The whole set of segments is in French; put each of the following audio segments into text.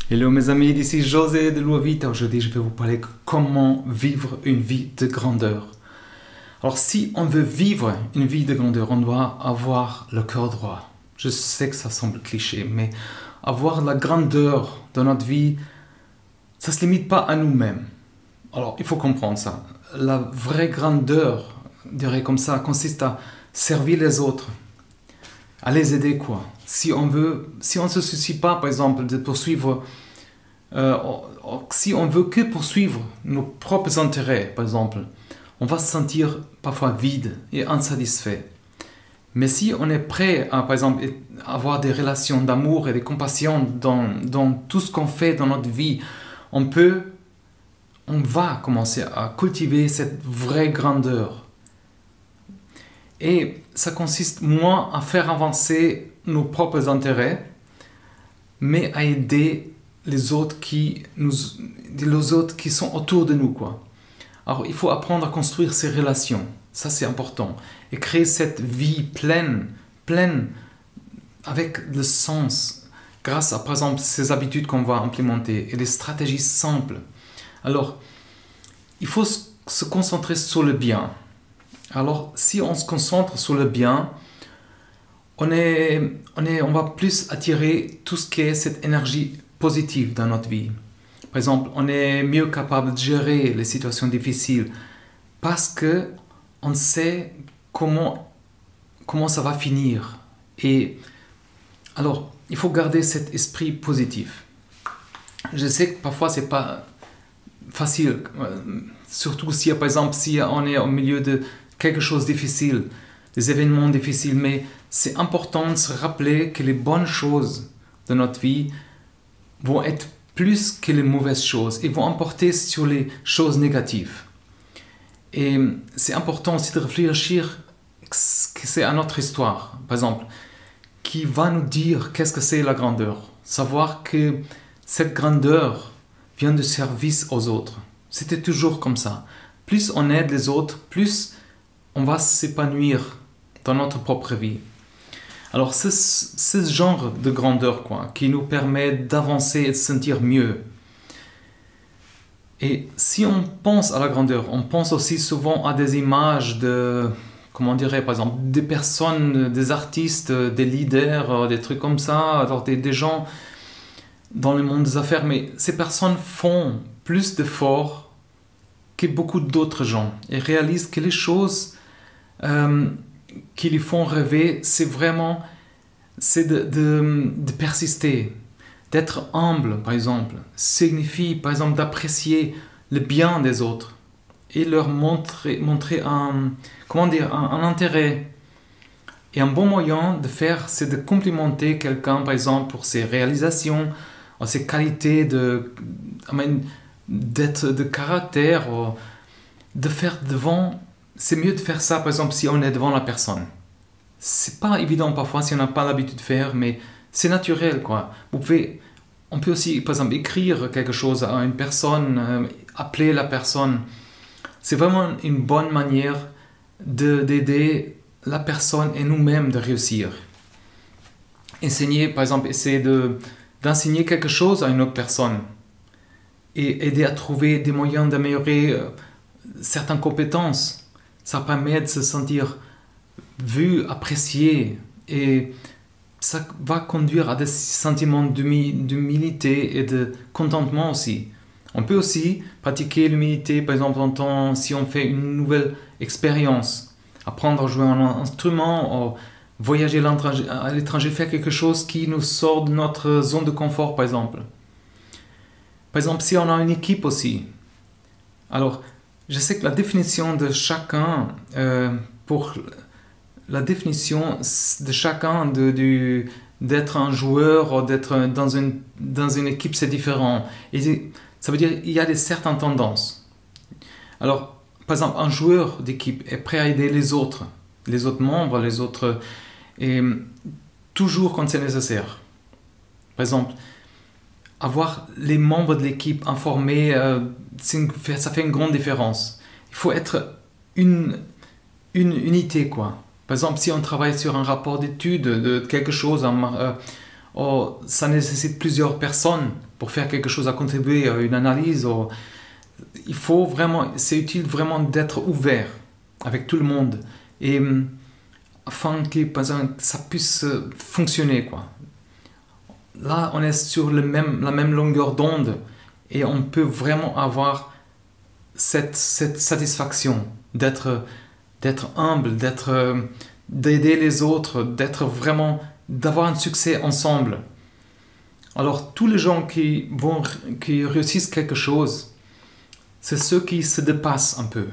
Hello mes amis, ici José de Lua Vita. Aujourd'hui, je vais vous parler de comment vivre une vie de grandeur. Alors, si on veut vivre une vie de grandeur, on doit avoir le cœur droit. Je sais que ça semble cliché, mais avoir la grandeur dans notre vie, ça ne se limite pas à nous-mêmes. Alors, il faut comprendre ça. La vraie grandeur, je dirais comme ça, consiste à servir les autres, à les aider quoi. Si on ne se soucie pas, par exemple, de poursuivre, si on veut que poursuivre nos propres intérêts, par exemple, on va se sentir parfois vide et insatisfait. Mais si on est prêt à, par exemple, avoir des relations d'amour et de compassion dans tout ce qu'on fait dans notre vie, on va commencer à cultiver cette vraie grandeur. Et ça consiste moins à faire avancer nos propres intérêts, mais à aider les autres qui sont autour de nous, quoi. Alors, il faut apprendre à construire ces relations. Ça, c'est important. Et créer cette vie pleine avec le sens, grâce à, par exemple, ces habitudes qu'on va implémenter et les stratégies simples. Alors, il faut se concentrer sur le bien. Alors, si on se concentre sur le bien, on va plus attirer tout ce qui est cette énergie positive dans notre vie. Par exemple, on est mieux capable de gérer les situations difficiles parce que on sait comment ça va finir. Et alors, il faut garder cet esprit positif. Je sais que parfois c'est pas facile, surtout si, par exemple, si on est au milieu de quelque chose de difficile, des événements difficiles, mais c'est important de se rappeler que les bonnes choses de notre vie vont être plus que les mauvaises choses et vont emporter sur les choses négatives. Et c'est important aussi de réfléchir que c'est à notre histoire, par exemple, qui va nous dire qu'est-ce que c'est la grandeur. Savoir que cette grandeur vient du service aux autres. C'était toujours comme ça. Plus on aide les autres, plus on va s'épanouir dans notre propre vie. Alors c'est ce genre de grandeur quoi, qui nous permet d'avancer et de se sentir mieux. Et si on pense à la grandeur, on pense aussi souvent à des images de, comment dirais, par exemple, des personnes, des artistes, des leaders, des trucs comme ça, alors des gens dans le monde des affaires, mais ces personnes font plus d'efforts que beaucoup d'autres gens et réalisent que les choses qui lui font rêver, c'est de persister, d'être humble, par exemple, signifie, par exemple, d'apprécier le bien des autres et leur montrer un intérêt. Et un bon moyen de faire, c'est de complimenter quelqu'un, par exemple, pour ses réalisations, ses qualités d'être de caractère, de faire devant. C'est mieux de faire ça, par exemple, si on est devant la personne. C'est pas évident parfois si on n'a pas l'habitude de faire, mais c'est naturel, quoi. On peut aussi, par exemple, écrire quelque chose à une personne, appeler la personne. C'est vraiment une bonne manière d'aider la personne et nous-mêmes de réussir. Enseigner, par exemple, essayer d'enseigner quelque chose à une autre personne et aider à trouver des moyens d'améliorer certaines compétences. Ça permet de se sentir vu, apprécié, et ça va conduire à des sentiments d'humilité et de contentement aussi. On peut aussi pratiquer l'humilité, par exemple, si on fait une nouvelle expérience, apprendre à jouer un instrument, voyager à l'étranger, faire quelque chose qui nous sort de notre zone de confort, par exemple. Par exemple, si on a une équipe aussi. Alors, je sais que la définition de chacun, d'être un joueur ou d'être dans une équipe, c'est différent. Et ça veut dire qu'il y a certaines tendances. Alors, par exemple, un joueur d'équipe est prêt à aider les autres membres, et toujours quand c'est nécessaire. Par exemple, avoir les membres de l'équipe informés, ça fait une grande différence. Il faut être une unité, quoi. Par exemple, si on travaille sur un rapport d'étude de quelque chose, ça nécessite plusieurs personnes pour faire quelque chose, à contribuer à une analyse. Il faut vraiment, c'est utile vraiment d'être ouvert avec tout le monde et afin que par exemple, ça puisse fonctionner, quoi. Là, on est sur la même longueur d'onde et on peut vraiment avoir cette satisfaction d'être humble, d'aider les autres, d'avoir un succès ensemble. Alors, tous les gens qui réussissent quelque chose, c'est ceux qui se dépassent un peu.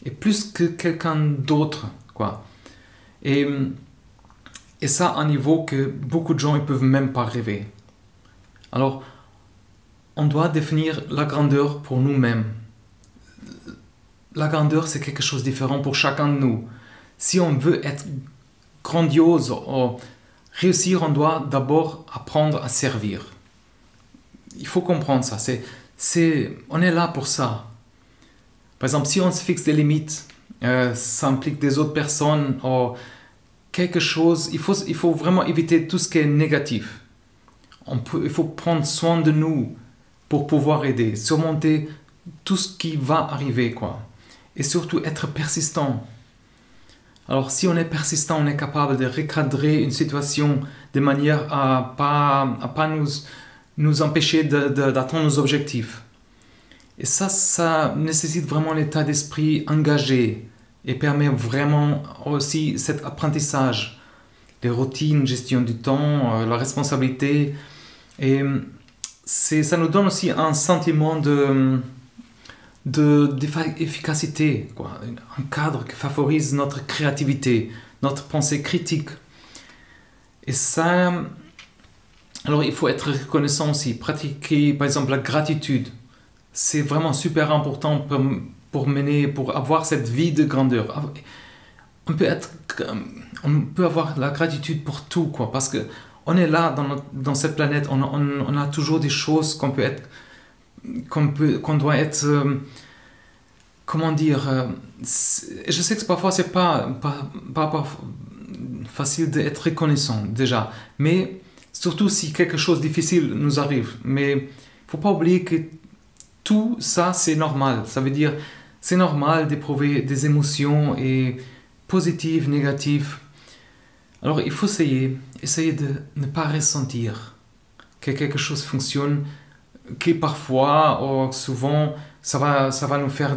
Et plus que quelqu'un d'autre, quoi. Et ça à un niveau que beaucoup de gens ne peuvent même pas rêver. Alors, on doit définir la grandeur pour nous-mêmes. La grandeur, c'est quelque chose de différent pour chacun de nous. Si on veut être grandiose ou réussir, on doit d'abord apprendre à servir. Il faut comprendre ça. On est là pour ça. Par exemple, si on se fixe des limites, ça implique des autres personnes ou quelque chose, il faut vraiment éviter tout ce qui est négatif. Il faut prendre soin de nous pour pouvoir aider, surmonter tout ce qui va arriver, quoi. Et surtout être persistant. Alors si on est persistant, on est capable de recadrer une situation de manière à pas nous empêcher d'atteindre nos objectifs. Et ça nécessite vraiment un état d'esprit engagé et permet vraiment aussi cet apprentissage, les routines, gestion du temps, la responsabilité. Et ça nous donne aussi un sentiment d'efficacité, quoi. Un cadre qui favorise notre créativité, notre pensée critique. Et ça, alors il faut être reconnaissant aussi, pratiquer par exemple la gratitude. C'est vraiment super important pour avoir cette vie de grandeur. On peut avoir la gratitude pour tout, quoi, parce que on est là dans cette planète, on a toujours des choses qu'on doit être, comment dire, je sais que parfois c'est pas facile d'être reconnaissant déjà, mais surtout si quelque chose de difficile nous arrive. Mais il ne faut pas oublier que tout ça c'est normal, ça veut dire c'est normal d'éprouver des émotions et positives, négatives. Alors il faut essayer de ne pas ressentir que quelque chose fonctionne, que parfois ou souvent ça va nous faire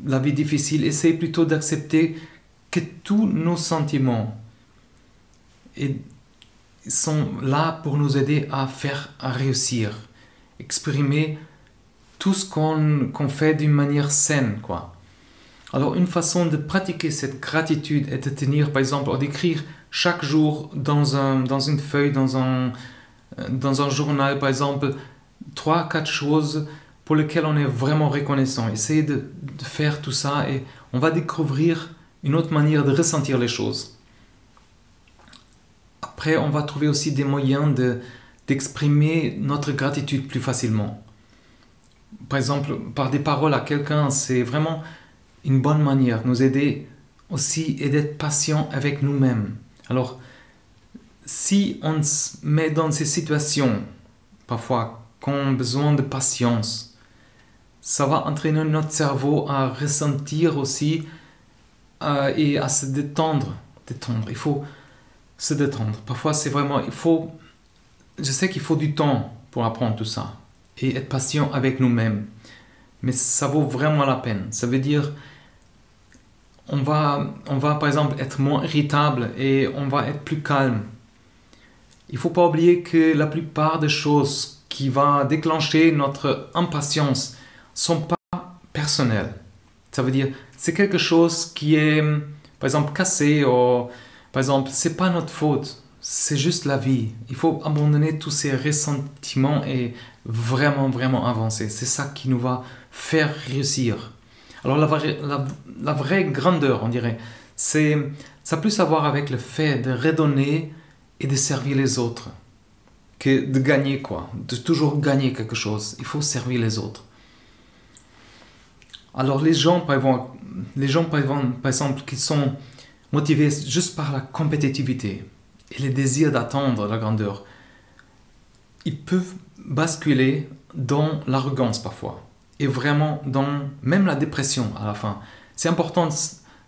la vie difficile. Essayez plutôt d'accepter que tous nos sentiments sont là pour nous aider à réussir, exprimer tout ce qu'on fait d'une manière saine, quoi. Alors une façon de pratiquer cette gratitude est de tenir, par exemple, ou d'écrire chaque jour dans une feuille, dans un journal, par exemple, 3-4 choses pour lesquelles on est vraiment reconnaissant. Essayez de faire tout ça et on va découvrir une autre manière de ressentir les choses. Après, on va trouver aussi des moyens d'exprimer notre gratitude plus facilement. Par exemple, par des paroles à quelqu'un, c'est vraiment une bonne manière de nous aider aussi et d'être patient avec nous-mêmes. Alors, si on se met dans ces situations, parfois, qu'on a besoin de patience, ça va entraîner notre cerveau à ressentir aussi et à se détendre. Il faut se détendre. Parfois, c'est vraiment... je sais qu'il faut du temps pour apprendre tout ça et être patient avec nous-mêmes. Mais ça vaut vraiment la peine. Ça veut dire... On va par exemple être moins irritable et on va être plus calme. Il ne faut pas oublier que la plupart des choses qui vont déclencher notre impatience ne sont pas personnelles. Ça veut dire c'est quelque chose qui est par exemple cassé ou par exemple c'est pas notre faute. C'est juste la vie. Il faut abandonner tous ces ressentiments et vraiment avancer. C'est ça qui nous va faire réussir. Alors la vraie grandeur, on dirait, ça a plus à voir avec le fait de redonner et de servir les autres que de gagner, quoi, de toujours gagner quelque chose. Il faut servir les autres. Alors les gens par exemple, qui sont motivés juste par la compétitivité et le désir d'atteindre la grandeur, ils peuvent basculer dans l'arrogance parfois. Et vraiment dans même la dépression à la fin. C'est important de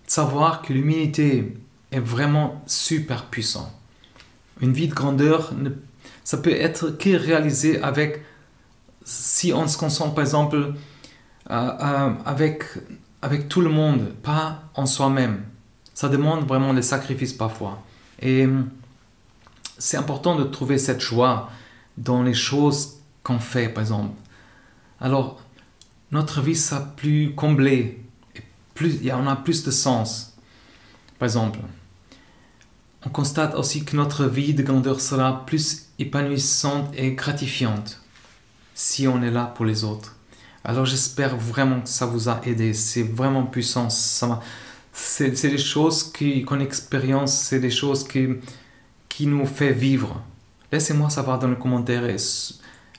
savoir que l'humilité est vraiment super puissant. Une vie de grandeur, ça peut être que réalisé avec, si on se concentre par exemple avec tout le monde, pas en soi-même. Ça demande vraiment des sacrifices parfois. Et c'est important de trouver cette joie dans les choses qu'on fait, par exemple. Alors, notre vie sera plus comblée, on a plus de sens. Par exemple, on constate aussi que notre vie de grandeur sera plus épanouissante et gratifiante si on est là pour les autres. Alors j'espère vraiment que ça vous a aidé. C'est vraiment puissant. C'est des choses qu'on expérience, c'est des choses qui nous fait vivre. Laissez-moi savoir dans les commentaires. Et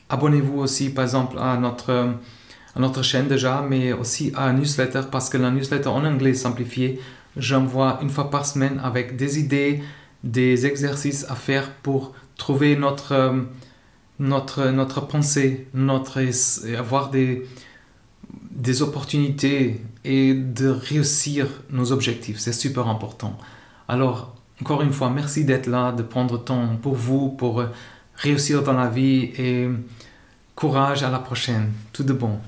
abonnez-vous aussi par exemple à notre chaîne déjà, mais aussi à la newsletter, parce que la newsletter en anglais simplifié, j'envoie une fois par semaine avec des idées, des exercices à faire pour trouver notre pensée, avoir des opportunités et de réussir nos objectifs. C'est super important. Alors, encore une fois, merci d'être là, de prendre temps pour vous, pour réussir dans la vie et courage à la prochaine. Tout de bon.